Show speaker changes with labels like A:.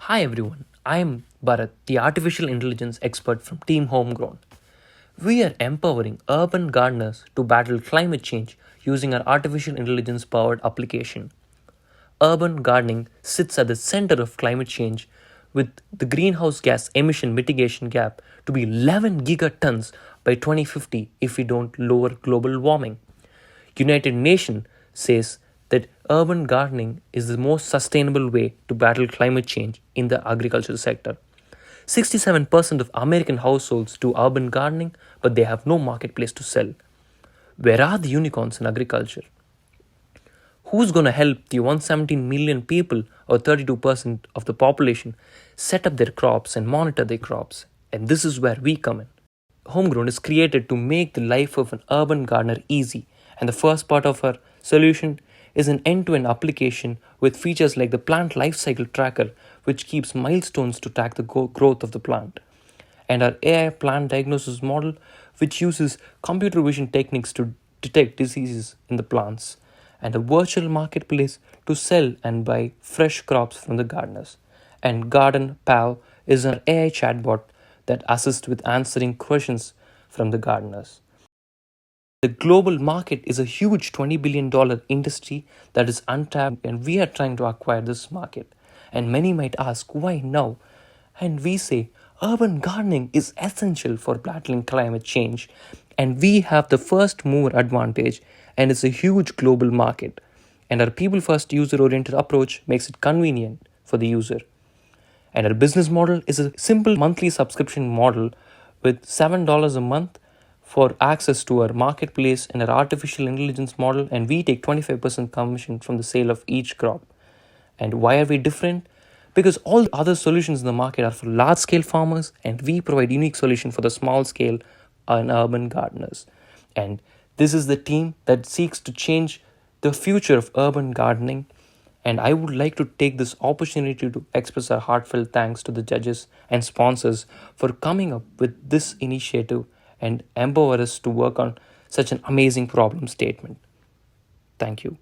A: Hi everyone, I am Bharath, the artificial intelligence expert from Team HomeGrown. We are empowering urban gardeners to battle climate change using our artificial intelligence powered application. Urban gardening sits at the center of climate change with the greenhouse gas emission mitigation gap to be 11 gigatons by 2050 if we don't lower global warming. United Nations says that urban gardening is the most sustainable way to battle climate change in the agricultural sector. 67% of American households do urban gardening, but they have no marketplace to sell. Where are the unicorns in agriculture? Who's going to help the 117 million people, or 32% of the population, set up their crops and monitor their crops? And this is where we come in. Homegrown is created to make the life of an urban gardener easy, and the first part of our solution is an end-to-end application with features like the plant life cycle tracker, which keeps milestones to track the growth of the plant, and our AI plant diagnosis model, which uses computer vision techniques to detect diseases in the plants, and a virtual marketplace to sell and buy fresh crops from the gardeners. And Garden Pal is an AI chatbot that assists with answering questions from the gardeners. The global market is a huge $20 billion industry that is untapped, and we are trying to acquire this market. And many might ask, why now? And we say, urban gardening is essential for battling climate change, and we have the first mover advantage, and it's a huge global market. And our people first user oriented approach makes it convenient for the user. And our business model is a simple monthly subscription model with $7 a month for access to our marketplace and our artificial intelligence model, and we take 25% commission from the sale of each crop. And why are we different? Because all the other solutions in the market are for large scale farmers, and we provide unique solution for the small scale and urban gardeners. And this is the team that seeks to change the future of urban gardening. And I would like to take this opportunity to express our heartfelt thanks to the judges and sponsors for coming up with this initiative and empower us to work on such an amazing problem statement. Thank you.